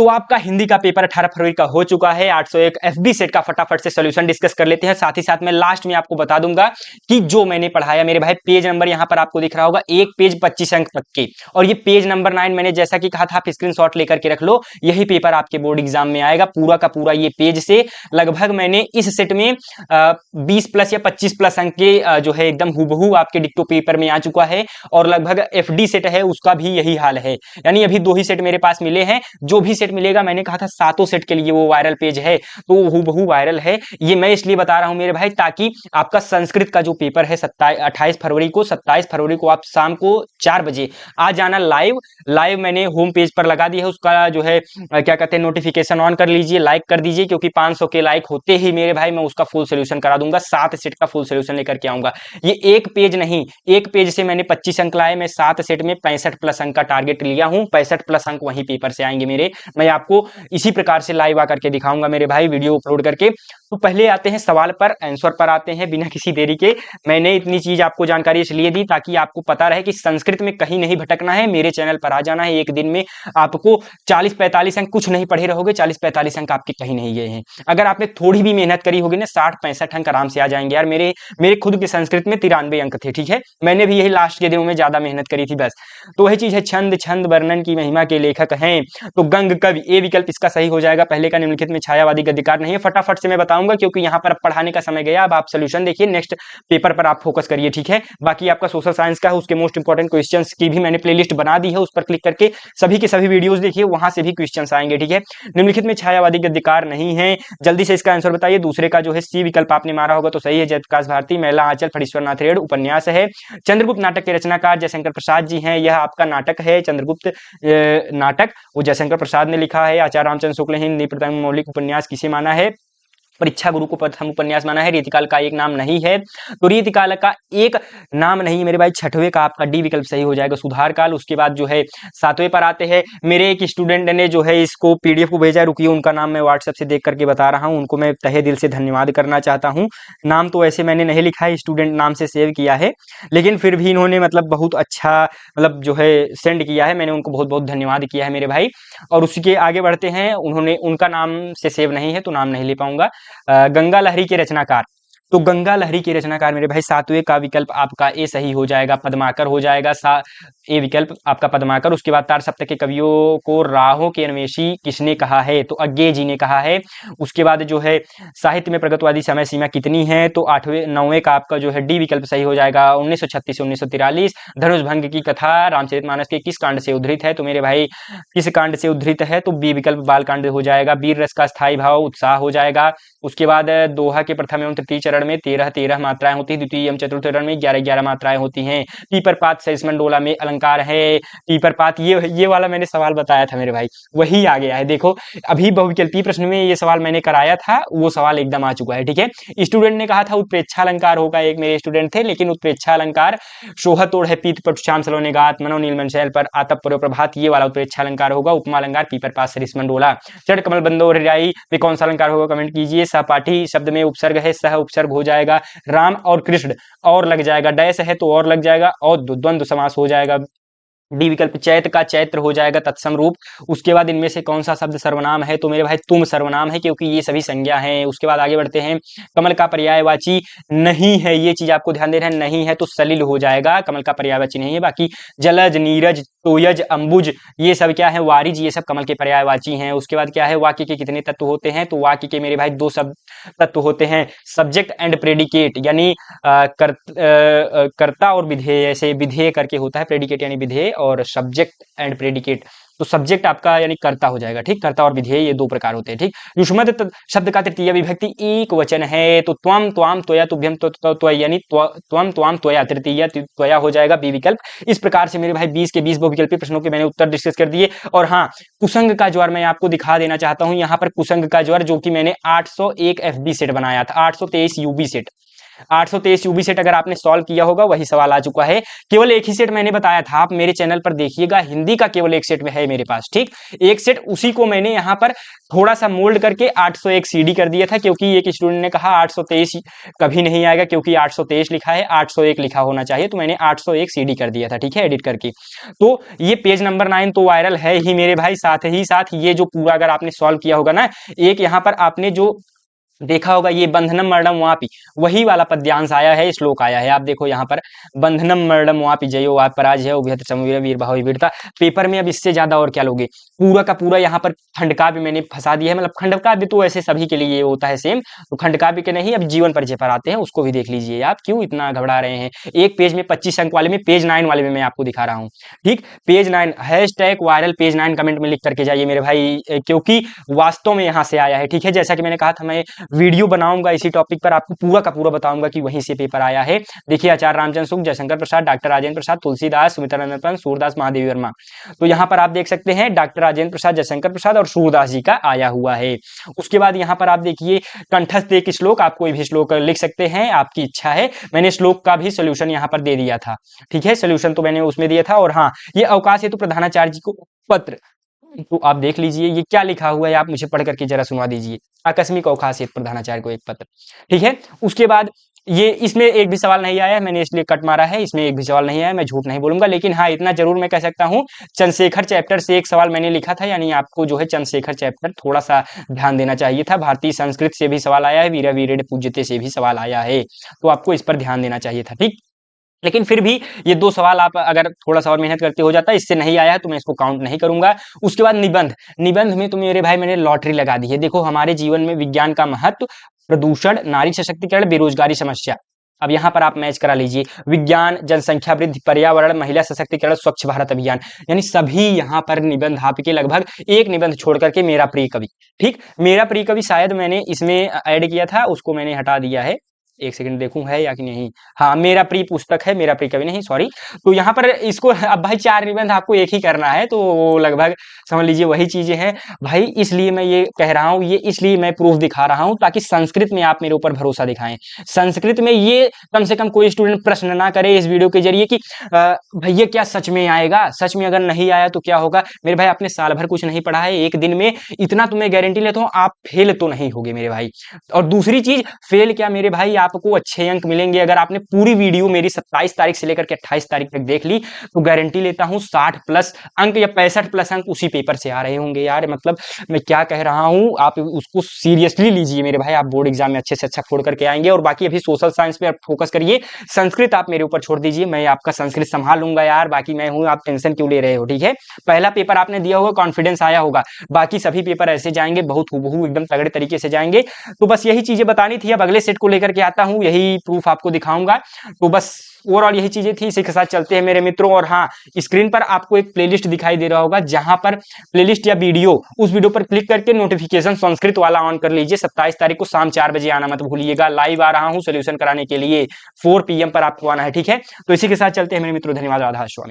तो आपका हिंदी का पेपर 18 फरवरी का हो चुका है। 801 एफबी सेट का फटाफट से सॉल्यूशन डिस्कस कर लेते हैं। साथ ही साथ मैं लास्ट में आपको बता दूंगा कि जो मैंने पढ़ाया मेरे भाई, पेज नंबर यहां पर आपको दिख रहा होगा, एक पेज 25 अंक तक के, और ये पेज नंबर 9 मैंने जैसा कि कहा था आप स्क्रीनशॉट लेकर के रख लो। यही पेपर आपके बोर्ड एग्जाम में आएगा पूरा का पूरा। ये पेज से लगभग मैंने इस सेट में 20 प्लस या 25 प्लस अंक के जो है एकदम हूबहू आपके डिक्टो पेपर में आ चुका है। और लगभग एफडी सेट है उसका भी यही हाल है, यानी अभी 2 ही सेट मेरे पास मिले हैं। जो भी सेट मिलेगा, मैंने कहा था 7 सेट के लिए वो वायरल पेज है, तो हूबहू वायरल है। ये मैं इसलिए बता रहा हूं मेरे भाई, ताकि आपका संस्कृत का जो पेपर है 28 फरवरी को, 27 फरवरी को आप शाम को 4 बजे आ जाना लाइव मैंने होम पेज पर लगा दिया है। उसका जो है क्या कहते हैं, नोटिफिकेशन ऑन कर लीजिए, लाइक कर दीजिए, क्योंकि 500 के लाइक होते ही मेरे भाई मैं उसका फुल सोल्यूशन करा दूंगा। 7 सेट का फुल सोल्यूशन लेकर के आऊंगा। ये एक पेज नहीं, एक पेज से मैंने 25 अंक लाए, मैं 7 सेट में 65 प्लस अंक का टारगेट लिया हूं। 65 प्लस अंक वहीं पेपर से आएंगे मेरे। मैं आपको इसी प्रकार से लाइव आकर के दिखाऊंगा मेरे भाई, वीडियो अपलोड करके। तो पहले आते हैं सवाल पर, आंसर पर आते हैं बिना किसी देरी के। मैंने इतनी चीज आपको जानकारी इसलिए दी ताकि आपको पता रहे कि संस्कृत में कहीं नहीं भटकना है, मेरे चैनल पर आ जाना है। एक दिन में आपको 40-45 अंक, कुछ नहीं पढ़े रहोगे, 40-45 अंक आपके कहीं नहीं गए हैं। अगर आपने थोड़ी भी मेहनत करी होगी ना, 60-65 अंक आराम से आ जाएंगे यार। मेरे खुद के संस्कृत में 93 अंक थे, ठीक है। मैंने भी यही लास्ट के दिनों में ज्यादा मेहनत करी थी बस। तो वही चीज है, छंद वर्णन की महिमा के लेखक हैं तो गंग कवि, ए विकल्प इसका सही हो जाएगा। पहले का निम्नलिखित में छायावादी गद्यकार नहीं है। फटाफट से मैं बताऊंगा क्योंकि यहाँ पर पढ़ाने का समय गया। अब आप सोल्यूशन देखिए, नेक्स्ट पेपर पर आप फोकस करिए, ठीक है। बाकी आपका सोशल साइंस का है, उसके मोस्ट इंपोर्टेंट क्वेश्चंस की भी मैंने प्लेलिस्ट बना दी है, उस पर क्लिक करके सभी के सभी वीडियोस देखिए, वहां से भी क्वेश्चंस आएंगे, ठीक है। निम्नलिखित में छायावादी गद्यकार नहीं है, जल्दी से इसका आंसर बताइए। दूसरे का जो है सी विकल्प आपने मारा होगा तो सही है, जयप्रकाश भारती। महिला आंचल फणीश्वर नाथ रेड उपन्यास है। चंद्रगुप्त नाटक के रचनाकार जयशंकर प्रसाद जी हैं, यह आपका नाटक है चंद्रगुप्त नाटक, वो जयशंकर प्रसाद ने लिखा है। आचार्य रामचंद्र शुक्ल हिंदी प्रथम मौलिक उपन्यास किसे माना है? परीक्षा गुरु को प्रथम उपन्यास माना है। रीतिकाल का एक नाम नहीं है, तो रीतिकाल का एक नाम नहीं मेरे भाई। छठवें का आपका डी विकल्प सही हो जाएगा, सुधार काल। उसके बाद जो है 7वें पर आते हैं। मेरे एक स्टूडेंट ने जो है इसको पीडीएफ को भेजा, रुकिए उनका नाम मैं व्हाट्सएप से देख करके बता रहा हूँ, उनको मैं तहे दिल से धन्यवाद करना चाहता हूँ। नाम तो ऐसे मैंने नहीं लिखा है, स्टूडेंट नाम से सेव किया है, लेकिन फिर भी इन्होंने मतलब बहुत अच्छा मतलब जो है सेंड किया है, मैंने उनको बहुत बहुत धन्यवाद किया है मेरे भाई। और उसी के आगे बढ़ते हैं, उन्होंने उनका नाम से सेव नहीं है तो नाम नहीं ले पाऊंगा। गंगा लहरी के रचनाकार, तो गंगा लहरी के रचनाकार मेरे भाई 7वें का विकल्प आपका ए सही हो जाएगा, पद्माकर हो जाएगा। ए विकल्प आपका पद्माकर। उसके बाद तार सप्तक के कवियों को राहों के अन्वेषी किसने कहा है? तो अज्ञे जी ने कहा है। उसके बाद जो है साहित्य में प्रगतिवादी समय सीमा कितनी है? तो 9वें का आपका जो है डी विकल्प सही हो जाएगा, 1936 से 1943। धनुष भंग की कथा रामचरितमानस के किस कांड से उद्धृत है? तो मेरे भाई किस कांड से उद्धृत है? तो बी विकल्प बाल कांड हो जाएगा। वीर रस का स्थायी भाव उत्साह हो जाएगा। उसके बाद दोहा के प्रथम एवं तृतीय चरण में 13 मात्राएं होती है, द्वितीय एवं चतुर्थ चरण में 11 मात्राएं होती हैं। पीपर पात सरिस्मन डोला में अलंकार है। पीपर पात ये वाला मैंने सवाल बताया था मेरे भाई, वही आ गया है। देखो अभी बहुविकल्पीय प्रश्न में ये सवाल मैंने कराया था, वो सवाल एकदम आ चुका है, ठीक है। स्टूडेंट ने कहा था उत्प्रेक्षा अलंकार होगा, एक मेरे स्टूडेंट थे, लेकिन उत्प्रेक्षा अलंकार शोह तोड़ है पीत पर श्याम सलोने गात मनो नीलमन शैल पर आतप पर प्रभात, ये वाला उत्प्रेक्षा अलंकार होगा। उपमा अलंकार पीपर पात सरिस्मन डोला। चढ़ कमल बंदो हरियाई में कौन सा अलंकार होगा? कमेंट कीजिए। सहपाठी शब्द में उपसर्ग है, सह उपसर्ग हो जाएगा। राम और कृष्ण और लग जाएगा, डैश है तो और लग जाएगा, और द्वंद्व समास हो जाएगा। डी विकल्प चैत का चैत्र हो जाएगा तत्सम रूप। उसके बाद इनमें से कौन सा शब्द सर्वनाम है? तो मेरे भाई तुम सर्वनाम है, क्योंकि ये सभी संज्ञा हैं। उसके बाद आगे बढ़ते हैं। कमल का पर्यायवाची नहीं है, ये चीज आपको ध्यान देना है, नहीं है तो सलिल हो जाएगा, कमल का पर्यायवाची नहीं है। बाकी जलज, नीरज, तोयज, अंबुज ये सब क्या है? वारिज, ये सब कमल के पर्यायवाची हैं। उसके बाद क्या है? वाक्य के कितने तत्व होते हैं? तो वाक्य के मेरे भाई 2 शब्द तत्व होते हैं, सब्जेक्ट एंड प्रेडिकेट, यानी कर्ता और विधेय। ऐसे विधेय करके होता है, प्रेडिकेट यानी विधेय, और सब्जेक्ट एंड प्रेडिकेट। तो सब्जेक्ट आपका यानी कर्ता हो जाएगा, ठीक। कर्ता और विधेय ये 2 प्रकार होते हैं, ठीक। युष्मद् शब्द का तृतीय विभक्ति एक वचन है, तो त्वम त्वाम त्वया तुभ्यम त्वया, यानी त्वम त्वाम त्वया, तृतीय त्वया हो जाएगा बी विकल्प। इस प्रकार से मेरे भाई 20 के 20 बहुविकल्पी प्रश्नों के मैंने उत्तर डिस्कस कर दिए। और हाँ, कुसंग का ज्वार मैं आपको दिखा देना चाहता हूं। यहाँ पर कुसंग का ज्वार जो कि मैंने 801 एफबी सेट बनाया था, 823 यूबी सेट, 823 यूबी सेट अगर आपने सॉल्व किया होगा वही सवाल आ चुका है। केवल एक ही सेट मैंने बताया था, आप मेरे चैनल पर देखिएगा, हिंदी का केवल एक सेट में है मेरे पास, ठीक। एक सेट उसी को मैंने यहाँ पर थोड़ा सा मोल्ड करके 801 सीडी कर दिया था, क्योंकि एक स्टूडेंट ने कहा 823 कभी नहीं आएगा क्योंकि 823 लिखा है, 801 लिखा होना चाहिए, तो मैंने 801 सीडी कर दिया था, ठीक है, एडिट करके। तो ये पेज नंबर 9 तो वायरल है ही मेरे भाई, साथ ही साथ ये जो पूरा अगर आपने सॉल्व किया होगा ना, एक यहाँ पर आपने जो देखा होगा ये बंधनम मरणम वापी, वही वाला पद्यांश आया है, श्लोक आया है, आप देखो यहाँ पर बंधनम मरणम वापी जयो आप पराज है उभयत समवीर वीर भाव वीरता। पेपर में अब इससे ज्यादा और क्या लोगे, पूरा का पूरा यहाँ पर खंडकाव्य मैंने फंसा दिया है, मतलब खंडकाव्य तो ऐसे सभी के लिए होता है सेम, तो खंडकाव्य के नहीं, अब जीवन परिचय पर आते हैं, उसको भी देख लीजिए। आप क्यों इतना घबरा रहे हैं, एक पेज में 25 अंक वाले में, पेज 9 वाले में मैं आपको दिखा रहा हूँ, ठीक। Page 9 hashtag viral page 9 comment में लिख करके जाइए मेरे भाई, क्योंकि वास्तव में यहाँ से आया है, ठीक है। जैसा कि मैंने कहा था मैं वीडियो बनाऊंगा इसी टॉपिक पर, आपको पूरा का पूरा बताऊंगा कि वहीं से पेपर आया है। देखिए आचार्य रामचंद्र शुक्ल, जयशंकर प्रसाद, डॉक्टर राजेंद्र प्रसाद, तुलसीदास, सुमित्रा पंत, सूरदास, महादेवी वर्मा। तो यहाँ पर आप देख सकते हैं डॉक्टर राजेंद्र प्रसाद, जयशंकर प्रसाद और सूरदास जी का आया हुआ है। उसके बाद यहाँ पर आप देखिए कंठस्थ एक श्लोक, आप कोई भी श्लोक लिख सकते हैं, आपकी इच्छा है। मैंने श्लोक का भी सोल्यूशन यहाँ पर दे दिया था, ठीक है, सोल्यूशन तो मैंने उसमें दिया था। और हाँ, ये अवकाश हेतु प्रधानाचार्य जी को पत्र, तो आप देख लीजिए ये क्या लिखा हुआ है, आप मुझे पढ़ करके जरा सुनवा दीजिए। आकस्मिक अवकाश हेतु प्रधानाचार्य को एक पत्र, ठीक है। उसके बाद ये इसमें एक भी सवाल नहीं आया है, मैंने इसलिए कट मारा है, इसमें एक भी सवाल नहीं आया, मैं झूठ नहीं बोलूंगा। लेकिन हाँ, इतना जरूर मैं कह सकता हूँ, चंद्रशेखर चैप्टर से एक सवाल मैंने लिखा था, यानी आपको जो है चंद्रशेखर चैप्टर थोड़ा सा ध्यान देना चाहिए था। भारतीय संस्कृत से भी सवाल आया है, वीरा वीरे पूज्यते से भी सवाल आया है, तो आपको इस पर ध्यान देना चाहिए था, ठीक। लेकिन फिर भी ये दो सवाल आप अगर थोड़ा सा और मेहनत करते हो जाता, इससे नहीं आया है तो मैं इसको काउंट नहीं करूंगा। उसके बाद निबंध, निबंध में तो मेरे भाई मैंने लॉटरी लगा दी है। देखो हमारे जीवन में विज्ञान का महत्व, प्रदूषण, नारी सशक्तिकरण, बेरोजगारी समस्या, अब यहाँ पर आप मैच करा लीजिए, विज्ञान, जनसंख्या वृद्धि, पर्यावरण, महिला सशक्तिकरण, स्वच्छ भारत अभियान, यानी सभी यहाँ पर निबंध आपके, लगभग एक निबंध छोड़ करके मेरा प्रिय कवि, ठीक। मेरा प्रिय कवि शायद मैंने इसमें ऐड किया था, उसको मैंने हटा दिया है, एक सेकंड देखूं है या कि नहीं। हाँ, मेरा प्रिय पुस्तक है, मेरा प्रिय कवि नहीं, सॉरी। तो यहाँ पर इसको अब भाई 4 निबंध आपको एक ही करना है, तो लगभग समझ लीजिए वही चीजें हैं भाई। इसलिए मैं ये कह रहा हूँ, ये इसलिए मैं प्रूफ दिखा रहा हूँ ताकि संस्कृत में आप मेरे ऊपर भरोसा दिखाएं। संस्कृत में ये कम से कम कोई स्टूडेंट प्रश्न ना करे इस वीडियो के जरिए कि भैया क्या सच में आएगा, सच में अगर नहीं आया तो क्या होगा। मेरे भाई आपने साल भर कुछ नहीं पढ़ा है, एक दिन में इतना तो मैं गारंटी लेता हूँ आप फेल तो नहीं होगे मेरे भाई। और दूसरी चीज, फेल क्या मेरे भाई, आपको अच्छे अंक मिलेंगे अगर आपने पूरी वीडियो मेरी 27 तारीख से लेकर के 28 तारीख तक देख ली, तो गारंटी लेता हूं 60 प्लस अंक या 65 प्लस अंक उसी पेपर से आ रहे होंगे यार। मतलब मैं क्या कह रहा हूं, आप उसको सीरियसली लीजिए मेरे भाई, आप बोर्ड एग्जाम में अच्छे से अच्छा छोड़ करके आएंगे। और बाकी अभी सोशल साइंस पे आप फोकस करिए, संस्कृत आप मेरे ऊपर छोड़ दीजिए, मैं आपका संस्कृत संभाल लूंगा यार, बाकी मैं हूं, आप टेंशन क्यों ले रहे हो, ठीक है। पहला पेपर आपने दिया होगा, कॉन्फिडेंस आया होगा, बाकी सभी पेपर ऐसे जाएंगे, बहुत हूबहू एकदम तगड़े तरीके से जाएंगे। तो बस यही चीजें बतानी थी, अब अगले सेट को लेकर के आता हूं, यही प्रूफ आपको दिखाऊंगा। तो बस ओवरऑल यही चीजें थी, इसी के साथ चलते हैं मेरे मित्रों। और हाँ, स्क्रीन पर आपको एक प्लेलिस्ट दिखाई दे रहा होगा, जहां पर प्लेलिस्ट या वीडियो, उस वीडियो पर क्लिक करके नोटिफिकेशन संस्कृत वाला ऑन कर लीजिए। 27 तारीख को शाम 4 बजे आना मत भूलिएगा, लाइव आ रहा हूं सोल्यूशन कराने के लिए, 4 PM पर आपको आना है, ठीक है। तो इसी के साथ चलते हैं मेरे मित्रों, धन्यवाद, राधा स्वामी।